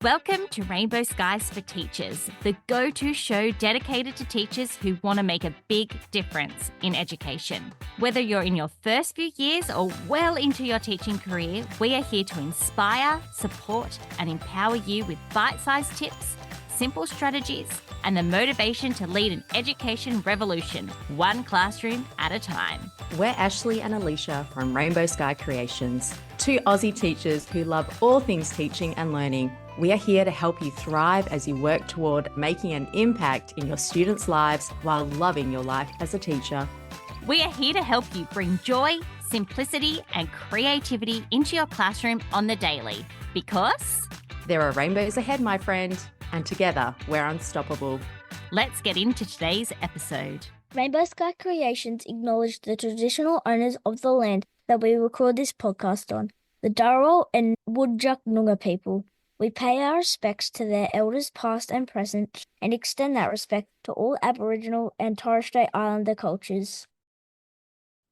Welcome to Rainbow Skies for Teachers, the go-to show dedicated to teachers who want to make a big difference in education. Whether you're in your first few years or well into your teaching career, we are here to inspire, support, and empower you with bite-sized tips, simple strategies, and the motivation to lead an education revolution, one classroom at a time. We're Ashley and Alicia from Rainbow Sky Creations, two Aussie teachers who love all things teaching and learning. We are here to help you thrive as you work toward making an impact in your students' lives while loving your life as a teacher. We are here to help you bring joy, simplicity, and creativity into your classroom on the daily, because there are rainbows ahead, my friend, and together we're unstoppable. Let's get into today's episode. Rainbow Sky Creations acknowledge the traditional owners of the land that we record this podcast on, the Dharawal and Whadjuk Noongar people. We pay our respects to their elders past and present and extend that respect to all Aboriginal and Torres Strait Islander cultures.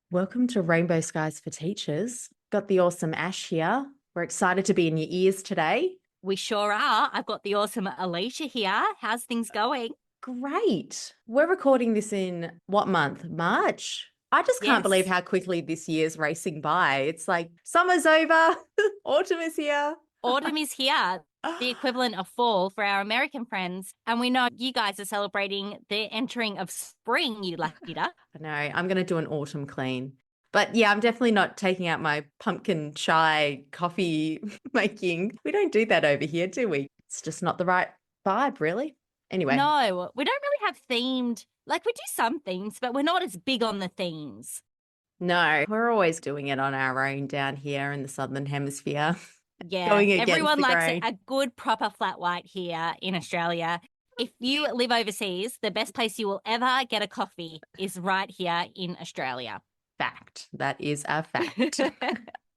Welcome to Rainbow Skies for Teachers. Got the awesome Ash here. We're excited to be in your ears today. We sure are. I've got the awesome Alicia here. How's things going? Great. We're recording this in what month? March? I just can't believe how quickly this year's racing by. It's like summer's over, autumn is here. Autumn is here, the equivalent of fall for our American friends. And we know you guys are celebrating the entering of spring, you lucky duck. I know. I'm going to do an autumn clean. But yeah, I'm definitely not taking out my pumpkin chai coffee making. We don't do that over here, do we? It's just not the right vibe, really. Anyway. No, we don't really have themed, like we do some themes, but we're not as big on the themes. No, we're always doing it on our own down here in the Southern Hemisphere. Yeah, everyone likes a good proper flat white here in Australia. If you live overseas, the best place you will ever get a coffee is right here in Australia. Fact. That is a fact.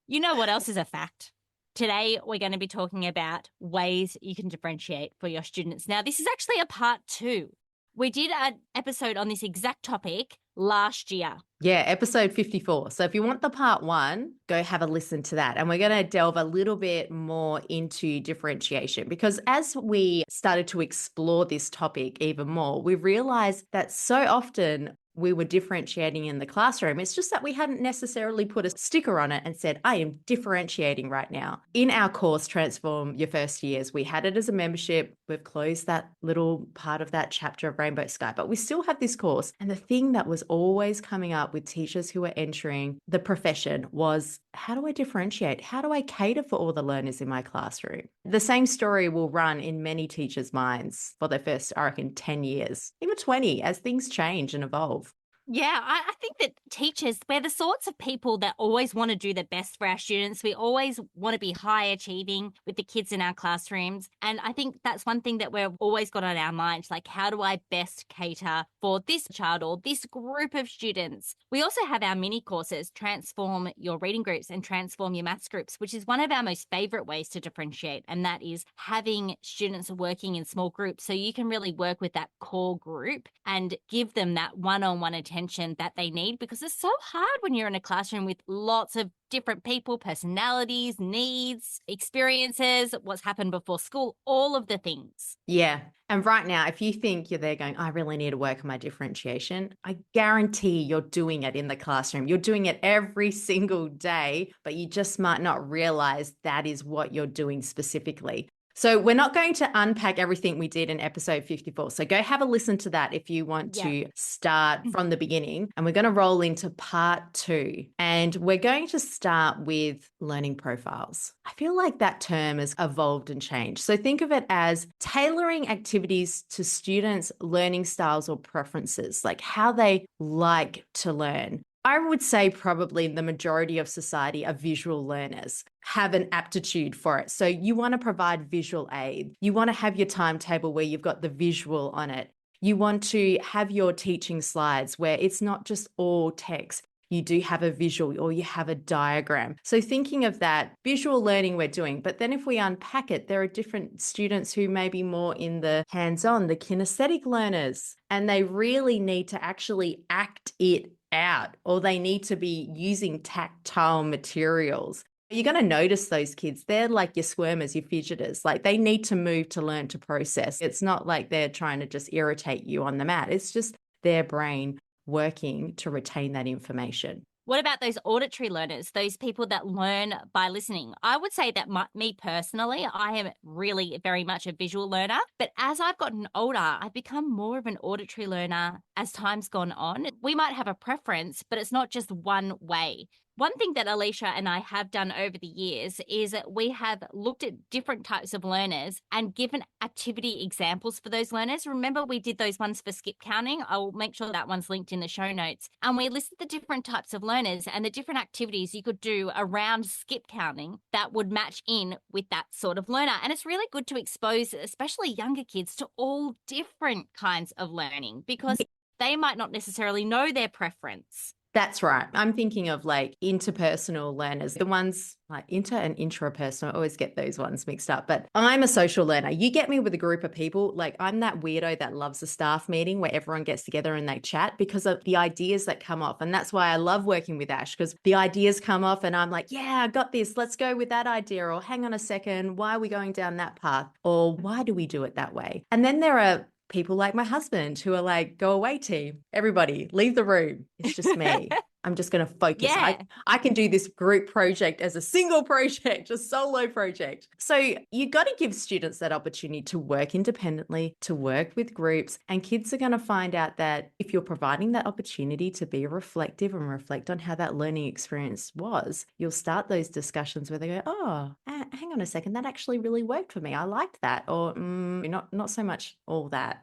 You know what else is a fact? Today, we're going to be talking about ways you can differentiate for your students. Now, this is actually a part 2. We did an episode on this exact topic last year. Yeah, episode 54. So if you want the part 1, go have a listen to that. And we're going to delve a little bit more into differentiation, because as we started to explore this topic even more, we realized that so often we were differentiating in the classroom. It's just that we hadn't necessarily put a sticker on it and said, I am differentiating right now. In our course, Transform Your First Years, we had it as a membership. We've closed that little part of that chapter of Rainbow Sky, but we still have this course. And the thing that was always coming up with teachers who were entering the profession was, how do I differentiate? How do I cater for all the learners in my classroom? The same story will run in many teachers' minds for their first, I reckon, 10 years, even 20, as things change and evolve. Yeah, I think that teachers, we're the sorts of people that always want to do the best for our students. We always want to be high achieving with the kids in our classrooms. And I think that's one thing that we've always got on our minds, like how do I best cater for this child or this group of students? We also have our mini courses, Transform Your Reading Groups and Transform Your Maths Groups, which is one of our most favourite ways to differentiate. And that is having students working in small groups so you can really work with that core group and give them that one-on-one attention that they need, because it's so hard when you're in a classroom with lots of different people, personalities, needs, experiences, what's happened before school, all of the things. Yeah. And right now, if you think you're there going, I really need to work on my differentiation, I guarantee you're doing it in the classroom. You're doing it every single day, but you just might not realize that is what you're doing specifically. So we're not going to unpack everything we did in episode 54. So go have a listen to that if you want to start from the beginning. And we're going to roll into part 2. And we're going to start with learning profiles. I feel like that term has evolved and changed. So think of it as tailoring activities to students' learning styles or preferences, like how they like to learn. I would say probably the majority of society are visual learners, have an aptitude for it. So you want to provide visual aid. You want to have your timetable where you've got the visual on it. You want to have your teaching slides where it's not just all text. You do have a visual or you have a diagram. So thinking of that visual learning we're doing, but then if we unpack it, there are different students who may be more in the hands-on, the kinesthetic learners, and they really need to actually act it out, or they need to be using tactile materials. You're going to notice those kids. They're like your squirmers, your fidgeters. Like they need to move to learn to process. It's not like they're trying to just irritate you on the mat. It's just their brain working to retain that information. What about those auditory learners, those people that learn by listening? I would say that me personally, I am really very much a visual learner. But as I've gotten older, I've become more of an auditory learner as time's gone on. We might have a preference, but it's not just one way. One thing that Alicia and I have done over the years is that we have looked at different types of learners and given activity examples for those learners. Remember, we did those ones for skip counting. I'll make sure that one's linked in the show notes. And we listed the different types of learners and the different activities you could do around skip counting that would match in with that sort of learner. And it's really good to expose, especially younger kids, to all different kinds of learning because they might not necessarily know their preference. That's right. I'm thinking of like interpersonal learners, the ones like inter and intrapersonal. I always get those ones mixed up, but I'm a social learner. You get me with a group of people. Like I'm that weirdo that loves a staff meeting where everyone gets together and they chat because of the ideas that come off. And that's why I love working with Ash because the ideas come off and I'm like, yeah, I got this. Let's go with that idea. Or hang on a second. Why are we going down that path? Or why do we do it that way? And then there are people like my husband who are like, go away team, everybody leave the room. It's just me. I'm just going to focus. Yeah. I can do this group project as a single project, a solo project. So you got to give students that opportunity to work independently, to work with groups. And kids are going to find out that if you're providing that opportunity to be reflective and reflect on how that learning experience was, you'll start those discussions where they go, oh, hang on a second, that actually really worked for me. I liked that. Or not so much all that.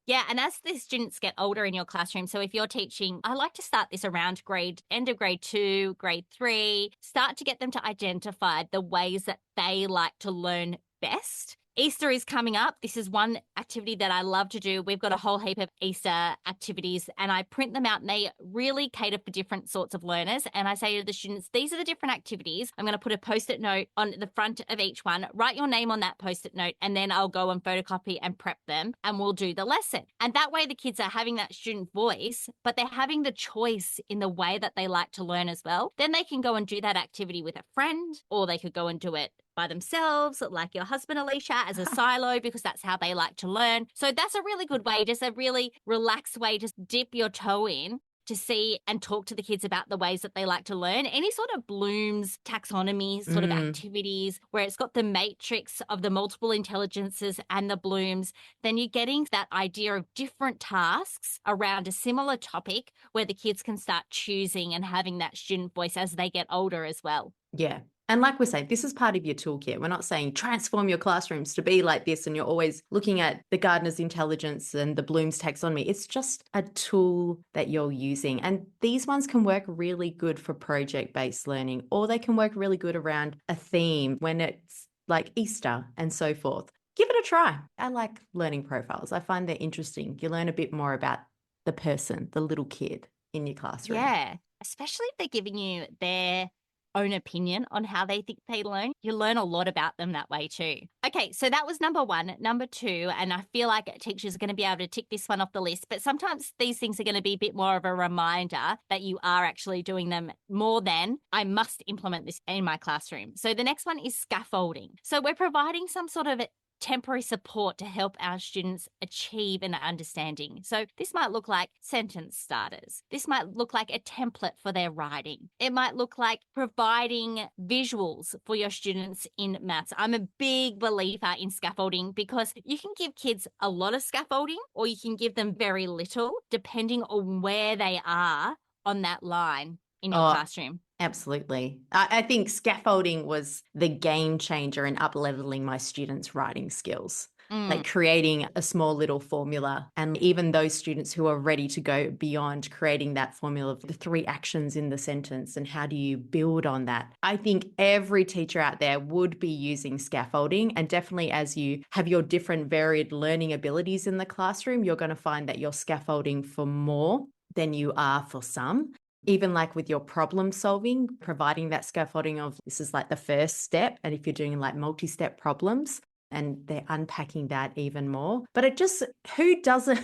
Yeah, and as the students get older in your classroom, so if you're teaching, I like to start this around end of grade 2, grade 3, start to get them to identify the ways that they like to learn best. Easter is coming up. This is one activity that I love to do. We've got a whole heap of Easter activities and I print them out and they really cater for different sorts of learners. And I say to the students, these are the different activities. I'm going to put a Post-it note on the front of each one, write your name on that Post-it note, and then I'll go and photocopy and prep them and we'll do the lesson. And that way the kids are having that student voice, but they're having the choice in the way that they like to learn as well. Then they can go and do that activity with a friend, or they could go and do it by themselves, like your husband, Alicia, as a silo, because that's how they like to learn. So that's a really good way, just a really relaxed way to dip your toe in to see and talk to the kids about the ways that they like to learn. Any sort of Bloom's taxonomy sort of activities where it's got the matrix of the multiple intelligences and the Bloom's, then you're getting that idea of different tasks around a similar topic where the kids can start choosing and having that student voice as they get older as well. Yeah. And like we're saying, this is part of your toolkit. We're not saying transform your classrooms to be like this and you're always looking at the Gardner's intelligence and the Bloom's taxonomy. It's just a tool that you're using. And these ones can work really good for project-based learning, or they can work really good around a theme when it's like Easter and so forth. Give it a try. I like learning profiles. I find they're interesting. You learn a bit more about the person, the little kid in your classroom. Yeah, especially if they're giving you their own opinion on how they think they learn. You learn a lot about them that way too. Okay, so that was number 1. Number 2, and I feel like teachers are going to be able to tick this one off the list, but sometimes these things are going to be a bit more of a reminder that you are actually doing them more than I must implement this in my classroom. So the next one is scaffolding. So we're providing some sort of temporary support to help our students achieve an understanding. So this might look like sentence starters. This might look like a template for their writing. It might look like providing visuals for your students in maths. I'm a big believer in scaffolding because you can give kids a lot of scaffolding or you can give them very little depending on where they are on that line in your classroom. Absolutely. I think scaffolding was the game changer in up-leveling my students' writing skills, like creating a small little formula. And even those students who are ready to go beyond creating that formula of the 3 actions in the sentence and how do you build on that. I think every teacher out there would be using scaffolding. And definitely as you have your different varied learning abilities in the classroom, you're going to find that you're scaffolding for more than you are for some. Even like with your problem solving, providing that scaffolding of this is like the first step. And if you're doing like multi-step problems, and they're unpacking that even more. But it just, who doesn't?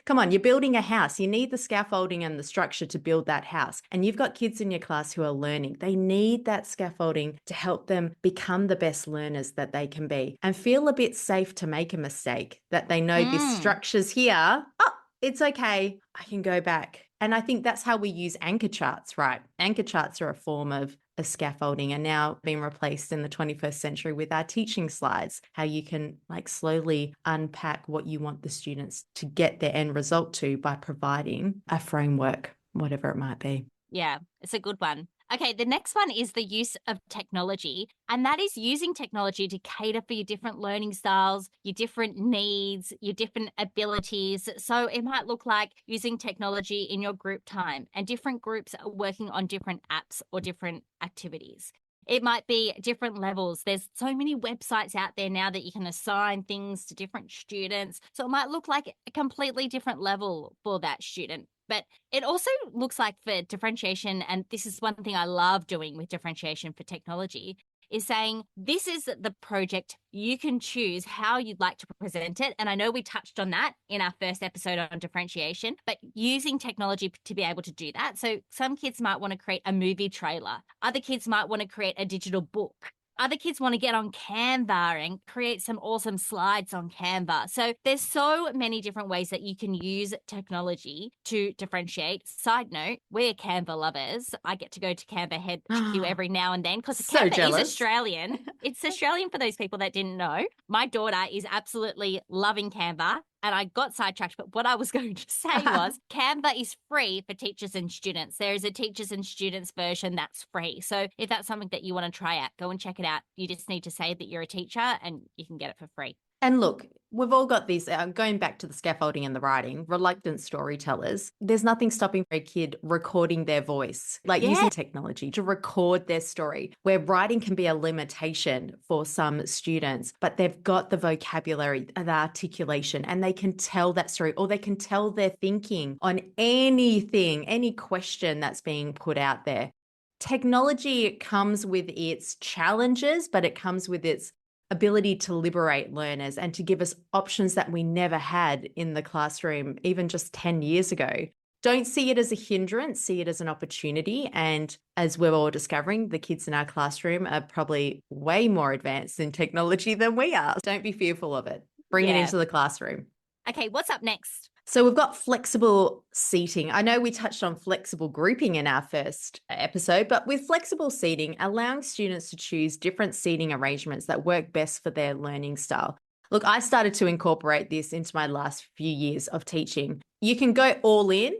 Come on, you're building a house. You need the scaffolding and the structure to build that house. And you've got kids in your class who are learning. They need that scaffolding to help them become the best learners that they can be and feel a bit safe to make a mistake, that they know this structure's here. Oh, it's okay. I can go back. And I think that's how we use anchor charts, right? Anchor charts are a form of a scaffolding and now being replaced in the 21st century with our teaching slides, how you can like slowly unpack what you want the students to get their end result to by providing a framework, whatever it might be. Yeah, it's a good one. Okay, the next one is the use of technology, and that is using technology to cater for your different learning styles, your different needs, your different abilities. So it might look like using technology in your group time, and different groups are working on different apps or different activities. It might be different levels. There's so many websites out there now that you can assign things to different students. So it might look like a completely different level for that student. But it also looks like for differentiation, and this is one thing I love doing with differentiation for technology, is saying this is the project. You can choose how you'd like to present it. And I know we touched on that in our first episode on differentiation, but using technology to be able to do that. So some kids might want to create a movie trailer. Other kids might want to create a digital book. Other kids want to get on Canva and create some awesome slides on Canva. So there's so many different ways that you can use technology to differentiate. Side note, we're Canva lovers. I get to go to Canva HQ every now and then because So Canva jealous. is Australian. It's Australian for those people that didn't know. My daughter is absolutely loving Canva. And I got sidetracked, but what I was going to say was Canva is free for teachers and students. There is a teachers and students version that's free. So if that's something that you want to try out, go and check it out. You just need to say that you're a teacher and you can get it for free. And look, we've all got these, going back to the scaffolding and the writing, reluctant storytellers. There's nothing stopping a kid recording their voice, like using technology to record their story, where writing can be a limitation for some students, but they've got the vocabulary, the articulation, and they can tell that story, or they can tell their thinking on anything, any question that's being put out there. Technology comes with its challenges, but it comes with its ability to liberate learners and to give us options that we never had in the classroom, even just 10 years ago. Don't see it as a hindrance, see it as an opportunity. And as we're all discovering, the kids in our classroom are probably way more advanced in technology than we are. Don't be fearful of it. Bring it into the classroom. Okay, what's up next? So we've got flexible seating. I know we touched on flexible grouping in our first episode, but with flexible seating, allowing students to choose different seating arrangements that work best for their learning style. Look, I started to incorporate this into my last few years of teaching. You can go all in,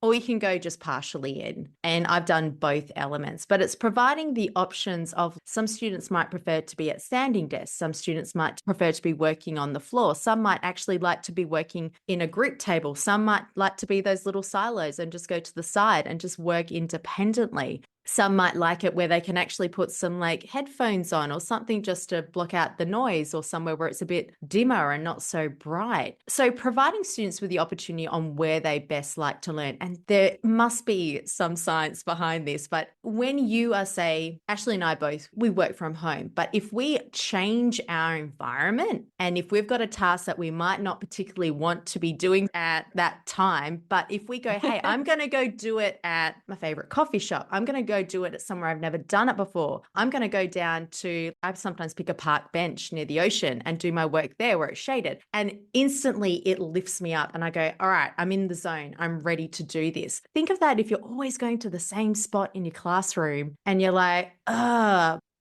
or you can go just partially in. And I've done both elements, but it's providing the options of some students might prefer to be at standing desks. Some students might prefer to be working on the floor. Some might actually like to be working in a group table. Some might like to be those little silos and just go to the side and just work independently. Some might like it where they can actually put some like headphones on or something just to block out the noise, or somewhere where it's a bit dimmer and not so bright. So providing students with the opportunity on where they best like to learn. And there must be some science behind this, but when you are, say, Ashley and I both, we work from home, but if we change our environment and if we've got a task that we might not particularly want to be doing at that time, but if we go, hey, I'm going to go do it at my favorite coffee shop, I'm going to go do it at somewhere I've never done it before. I'm going to go down to, I sometimes pick a park bench near the ocean and do my work there where it's shaded. And instantly it lifts me up and I go, all right, I'm in the zone. I'm ready to do this. Think of that if you're always going to the same spot in your classroom and you're like,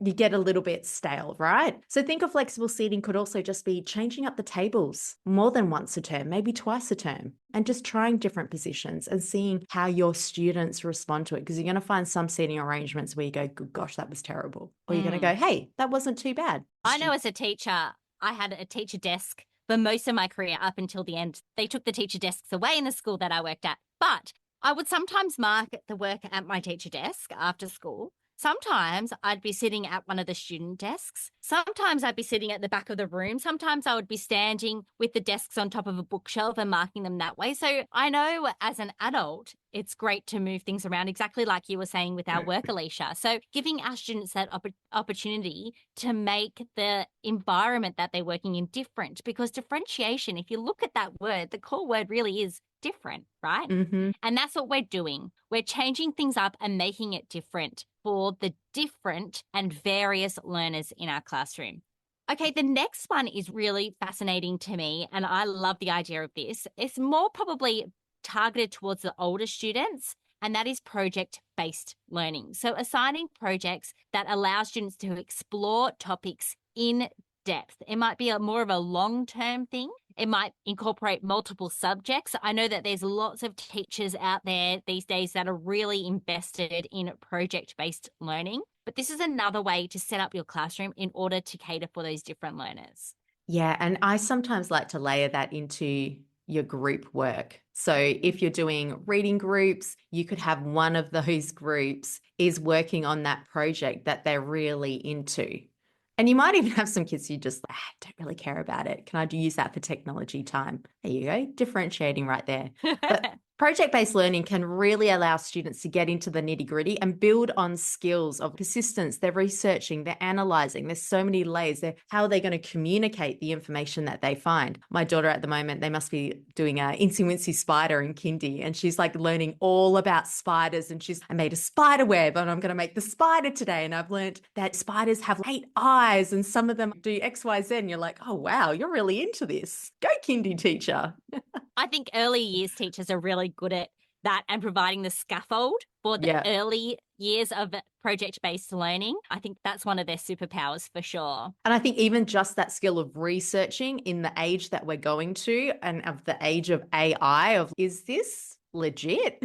you get a little bit stale, right? So think of flexible seating could also just be changing up the tables more than once a term, maybe twice a term, and just trying different positions and seeing how your students respond to it. Because you're going to find some seating arrangements where you go, good gosh, that was terrible. Or you're going to go, hey, that wasn't too bad. I know as a teacher, I had a teacher desk for most of my career up until the end. They took the teacher desks away in the school that I worked at. But I would sometimes mark the work at my teacher desk after school. Sometimes I'd be sitting at one of the student desks. Sometimes I'd be sitting at the back of the room. Sometimes I would be standing with the desks on top of a bookshelf and marking them that way. So I know as an adult, it's great to move things around, exactly like you were saying with our work, Alicia. So giving our students that opportunity to make the environment that they're working in different, because differentiation, if you look at that word, the core word really is different, right? Mm-hmm. And that's what we're doing. We're changing things up and making it different for the different and various learners in our classroom. Okay, the next one is really fascinating to me, and I love the idea of this. It's more probably targeted towards the older students, and that is project-based learning. So assigning projects that allow students to explore topics in depth. It might be more of a long-term thing. It might incorporate multiple subjects. I know that there's lots of teachers out there these days that are really invested in project-based learning, but this is another way to set up your classroom in order to cater for those different learners. Yeah, and I sometimes like to layer that into your group work. So if you're doing reading groups, you could have one of those groups is working on that project that they're really into. And you might even have some kids who just don't really care about it. Can I use that for technology time? There you go, differentiating right there. But project-based learning can really allow students to get into the nitty-gritty and build on skills of persistence. They're researching, they're analyzing. There's so many layers. How are they going to communicate the information that they find? My daughter at the moment, they must be doing a Incy Wincy spider in kindy, and she's like learning all about spiders. And I made a spider web, and I'm going to make the spider today. And I've learned that spiders have 8 eyes, and some of them do X, Y, Z. And you're like, oh, wow, you're really into this. Go kindy teacher. I think early years teachers are really good at that and providing the scaffold for the early years of project-based learning. I think that's one of their superpowers for sure. And I think even just that skill of researching in the age that we're going to and of the age of AI, of is this legit?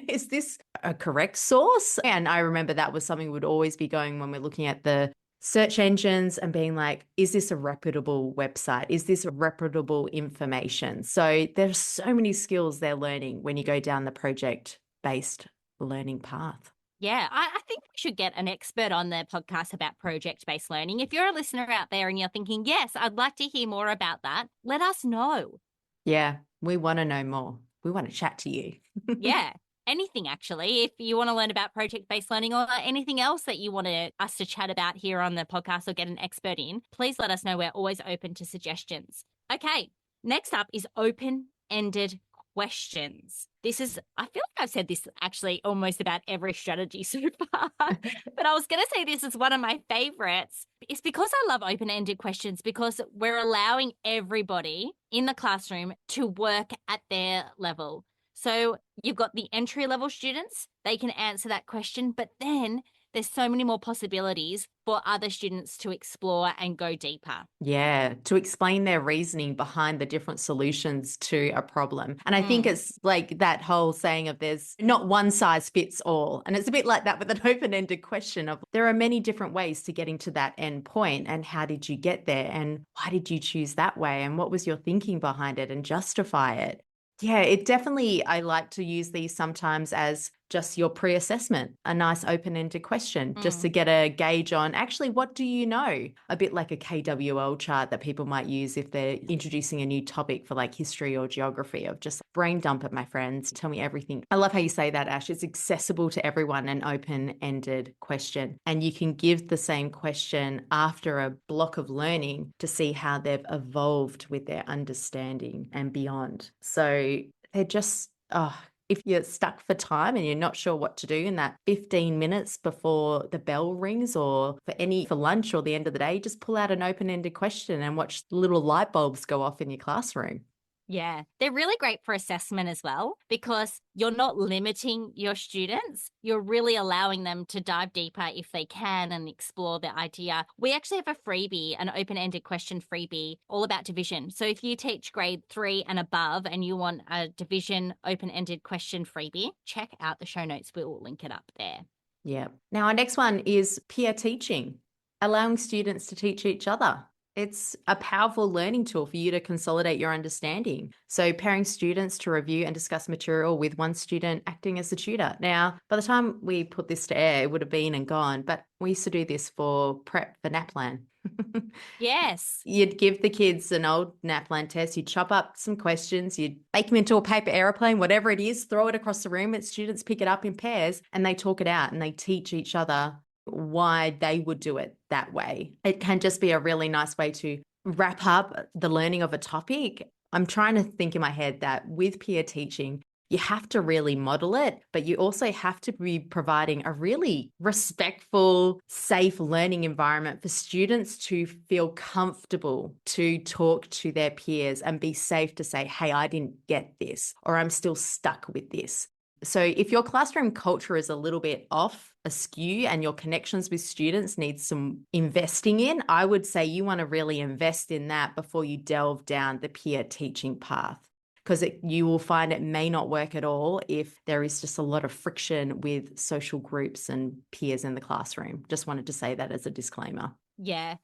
Is this a correct source? And I remember that was something we would always be going when we're looking at the search engines and being like, is this a reputable website? Is this a reputable information? So there's so many skills they're learning when you go down the project-based learning path. Yeah, I think we should get an expert on the podcast about project-based learning. If you're a listener out there and you're thinking, yes, I'd like to hear more about that, let us know. Yeah, we want to know more. We want to chat to you. Yeah. Anything, actually. If you want to learn about project-based learning or anything else that you want us to chat about here on the podcast or get an expert in, please let us know. We're always open to suggestions. Okay, next up is open-ended questions. I feel like I've said this actually almost about every strategy so far, but I was going to say this is one of my favorites. It's because I love open-ended questions, because we're allowing everybody in the classroom to work at their level. So you've got the entry level students, they can answer that question, but then there's so many more possibilities for other students to explore and go deeper. Yeah, to explain their reasoning behind the different solutions to a problem. And I think it's like that whole saying of there's not one size fits all. And it's a bit like that with an open-ended question of there are many different ways to getting to that end point. And how did you get there? And why did you choose that way? And what was your thinking behind it, and justify it? Yeah, it definitely, I like to use these sometimes as just your pre-assessment, a nice open-ended question, just to get a gauge on actually, what do you know? A bit like a KWL chart that people might use if they're introducing a new topic for like history or geography, of just brain dump it, my friends. Tell me everything. I love how you say that, Ash. It's accessible to everyone, an open-ended question. And you can give the same question after a block of learning to see how they've evolved with their understanding and beyond. So they're just, if you're stuck for time and you're not sure what to do in that 15 minutes before the bell rings, or for lunch or the end of the day, just pull out an open-ended question and watch little light bulbs go off in your classroom. Yeah, they're really great for assessment as well, because you're not limiting your students. You're really allowing them to dive deeper if they can and explore the idea. We actually have a freebie, an open-ended question freebie, all about division. So if you teach grade 3 and above and you want a division open-ended question freebie, check out the show notes. We will link it up there. Yeah. Now, our next one is peer teaching, allowing students to teach each other. It's a powerful learning tool for you to consolidate your understanding. So, pairing students to review and discuss material with one student acting as the tutor. Now, by the time we put this to air, it would have been and gone, but we used to do this for prep for NAPLAN. Yes. You'd give the kids an old NAPLAN test, you'd chop up some questions, you'd make them into a paper airplane, whatever it is, throw it across the room, and students pick it up in pairs and they talk it out and they teach each other why they would do it that way. It can just be a really nice way to wrap up the learning of a topic. I'm trying to think in my head that with peer teaching, you have to really model it, but you also have to be providing a really respectful, safe learning environment for students to feel comfortable to talk to their peers and be safe to say, hey, I didn't get this, or I'm still stuck with this. So if your classroom culture is a little bit off, askew, and your connections with students need some investing in, I would say you want to really invest in that before you delve down the peer teaching path, because you will find it may not work at all if there is just a lot of friction with social groups and peers in the classroom. Just wanted to say that as a disclaimer. Yeah.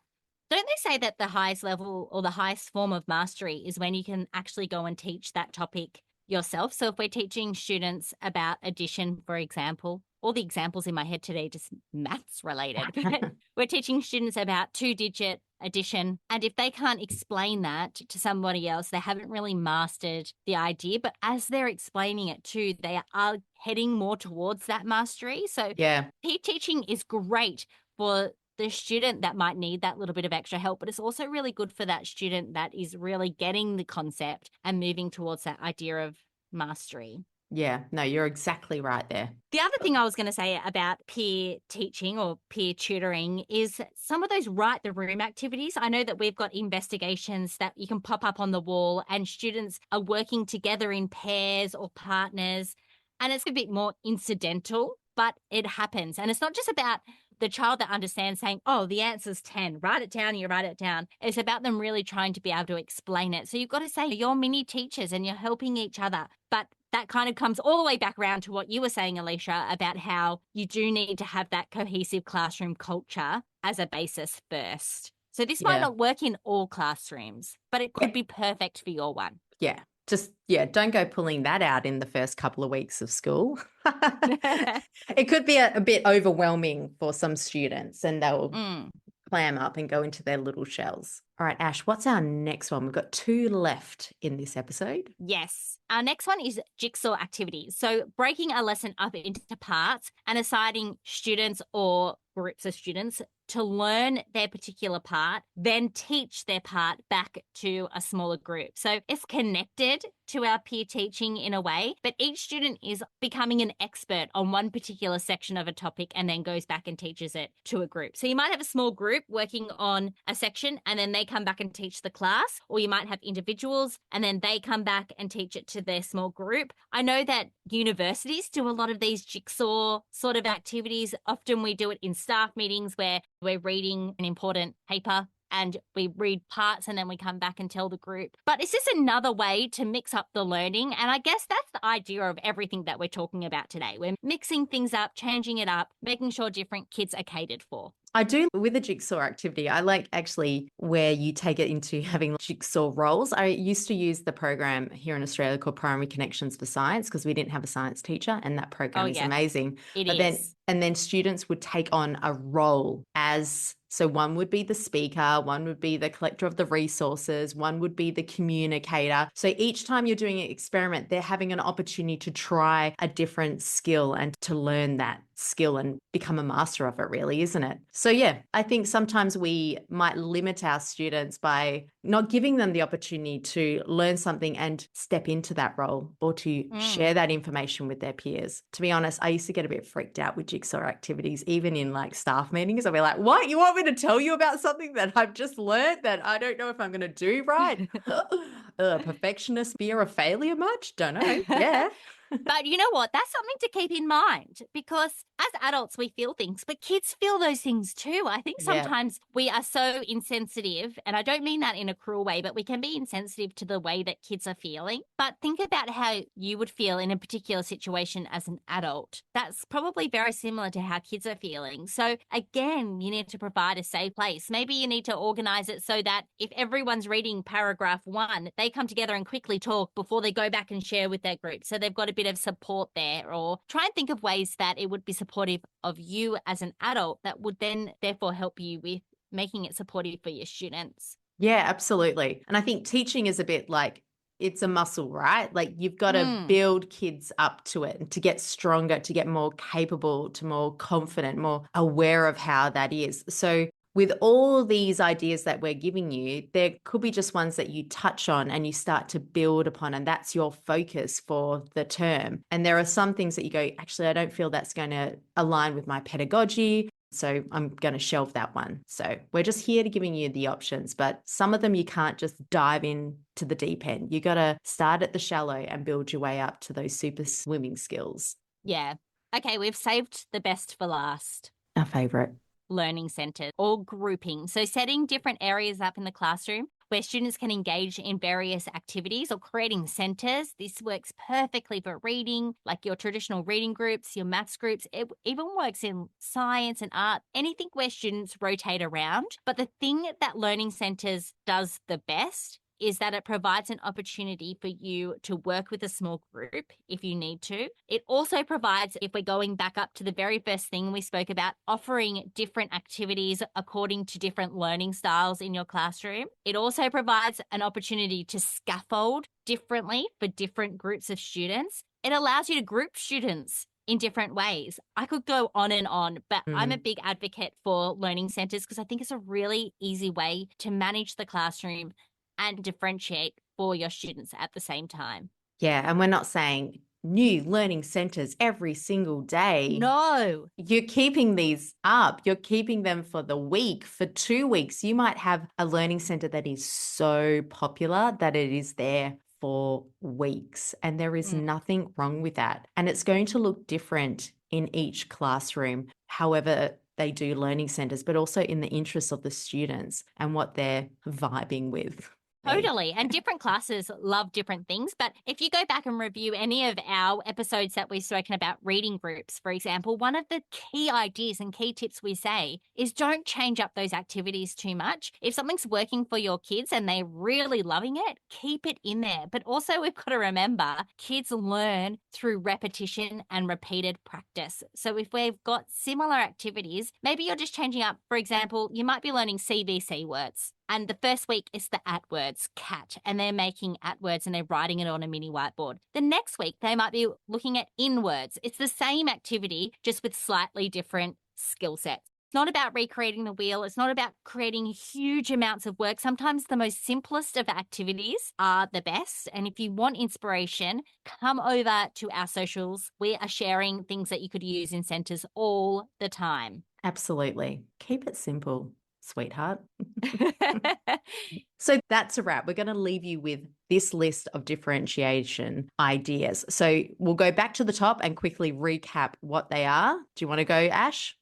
Don't they say that the highest level or the highest form of mastery is when you can actually go and teach that topic yourself? So if we're teaching students about addition, for example, all the examples in my head today just maths related, but we're teaching students about 2-digit addition. And if they can't explain that to somebody else, they haven't really mastered the idea. But as they're explaining it too, they are heading more towards that mastery. So Yeah. peer teaching is great for the student that might need that little bit of extra help, but it's also really good for that student that is really getting the concept and moving towards that idea of mastery. Yeah. No, you're exactly right there. The other thing I was going to say about peer teaching or peer tutoring is some of those write the room activities. I know that we've got investigations that you can pop up on the wall and students are working together in pairs or partners, and it's a bit more incidental, but it happens. And it's not just about the child that understands saying, oh, the answer's 10, write it down, you write it down. It's about them really trying to be able to explain it. So you've got to say you're mini teachers and you're helping each other. But that kind of comes all the way back around to what you were saying, Alicia, about how you do need to have that cohesive classroom culture as a basis first. So this might not work in all classrooms, but it could be perfect for your one. Yeah. Just, don't go pulling that out in the first couple of weeks of school. It could be a bit overwhelming for some students and they'll clam up and go into their little shells. All right, Ash, what's our next one? We've got 2 left in this episode. Yes. Our next one is jigsaw activities. So breaking a lesson up into parts and assigning students or groups of students to learn their particular part, then teach their part back to a smaller group. So it's connected to our peer teaching in a way, but each student is becoming an expert on one particular section of a topic and then goes back and teaches it to a group. So you might have a small group working on a section and then they come back and teach the class, or you might have individuals and then they come back and teach it to their small group. I know that universities do a lot of these jigsaw sort of activities. Often we do it in staff meetings where we're reading an important paper and we read parts and then we come back and tell the group. But it's just another way to mix up the learning. And I guess that's the idea of everything that we're talking about today. We're mixing things up, changing it up, making sure different kids are catered for. I do with the jigsaw activity. I like actually where you take it into having jigsaw roles. I used to use the program here in Australia called Primary Connections for Science because we didn't have a science teacher, and that program is amazing. Then students would take on a role so one would be the speaker, one would be the collector of the resources, one would be the communicator. So each time you're doing an experiment, they're having an opportunity to try a different skill and to learn that skill and become a master of it, really, isn't it? So I think sometimes we might limit our students by not giving them the opportunity to learn something and step into that role or to share that information with their peers. To be honest, I used to get a bit freaked out with jigsaw activities, even in like staff meetings. I'd be like, what? You want me to tell you about something that I've just learned that I don't know if I'm going to do right? Perfectionist, fear of failure much? Don't know. Yeah. But you know what? That's something to keep in mind because as adults, we feel things, but kids feel those things too. I think Yeah. sometimes we are so insensitive, and I don't mean that in a cruel way, but we can be insensitive to the way that kids are feeling. But think about how you would feel in a particular situation as an adult. That's probably very similar to how kids are feeling. So again, you need to provide a safe place. Maybe you need to organize it so that if everyone's reading paragraph 1, they come together and quickly talk before they go back and share with their group. So they've got a bit of support there, or try and think of ways that it would be supportive of you as an adult that would then therefore help you with making it supportive for your students. Yeah, absolutely. And I think teaching is a bit like it's a muscle, right? Like you've got to Mm. build kids up to it and to get stronger, to get more capable, to more confident, more aware of how that is. So with all these ideas that we're giving you, there could be just ones that you touch on and you start to build upon, and that's your focus for the term. And there are some things that you go, actually, I don't feel that's going to align with my pedagogy. So I'm going to shelve that one. So we're just here to giving you the options, but some of them you can't just dive in to the deep end. You got to start at the shallow and build your way up to those super swimming skills. Yeah. Okay, we've saved the best for last. Our favorite. Learning centers or grouping. So setting different areas up in the classroom where students can engage in various activities or creating centers. This works perfectly for reading, like your traditional reading groups, your maths groups. It even works in science and art, anything where students rotate around. But the thing that learning centers does the best is that it provides an opportunity for you to work with a small group if you need to. It also provides, if we're going back up to the very first thing we spoke about, offering different activities according to different learning styles in your classroom. It also provides an opportunity to scaffold differently for different groups of students. It allows you to group students in different ways. I could go on, but I'm a big advocate for learning centers because I think it's a really easy way to manage the classroom and differentiate for your students at the same time. Yeah. And we're not saying new learning centers every single day. No. You're keeping these up. You're keeping them for the week, for 2 weeks. You might have a learning center that is so popular that it is there for weeks. And there is nothing wrong with that. And it's going to look different in each classroom, however they do learning centers, but also in the interest of the students and what they're vibing with. Totally. And different classes love different things. But if you go back and review any of our episodes that we've spoken about reading groups, for example, one of the key ideas and key tips we say is don't change up those activities too much. If something's working for your kids and they're really loving it, keep it in there. But also we've got to remember kids learn through repetition and repeated practice. So if we've got similar activities, maybe you're just changing up. For example, you might be learning CVC words. And the first week is the at words, cat, and they're making at words and they're writing it on a mini whiteboard. The next week, they might be looking at in words. It's the same activity, just with slightly different skill sets. It's not about recreating the wheel. It's not about creating huge amounts of work. Sometimes the most simplest of activities are the best. And if you want inspiration, come over to our socials. We are sharing things that you could use in centers all the time. Absolutely. Keep it simple, sweetheart. So that's a wrap. We're going to leave you with this list of differentiation ideas. So we'll go back to the top and quickly recap what they are. Do you want to go, Ash?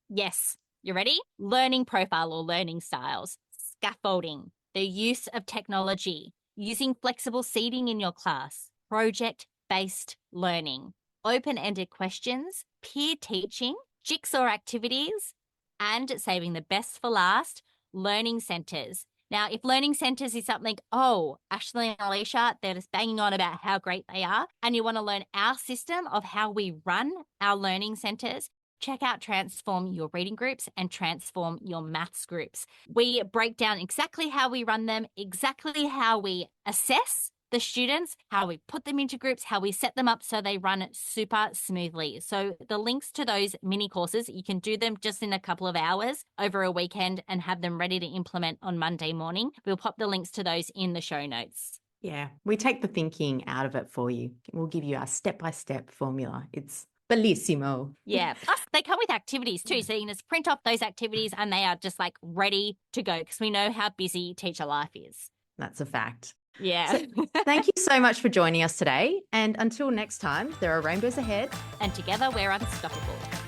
Yes. You ready? Learning profile or learning styles, scaffolding, the use of technology, using flexible seating in your class, project-based learning, open-ended questions, peer teaching, jigsaw activities, and saving the best for last, learning centers. Now, if learning centers is something, Ashley and Alicia, they're just banging on about how great they are, and you want to learn our system of how we run our learning centers, check out Transform Your Reading Groups and Transform Your Maths Groups. We break down exactly how we run them, exactly how we assess the students, how we put them into groups, how we set them up so they run super smoothly. So the links to those mini courses, you can do them just in a couple of hours over a weekend and have them ready to implement on Monday morning. We'll pop the links to those in the show notes. Yeah, we take the thinking out of it for you. We'll give you our step-by-step formula. It's bellissimo. Yeah. Plus, they come with activities too. So you can just print off those activities and they are just like ready to go because we know how busy teacher life is. That's a fact. Yeah. Thank you so much for joining us today. And until next time, there are rainbows ahead. And together we're unstoppable.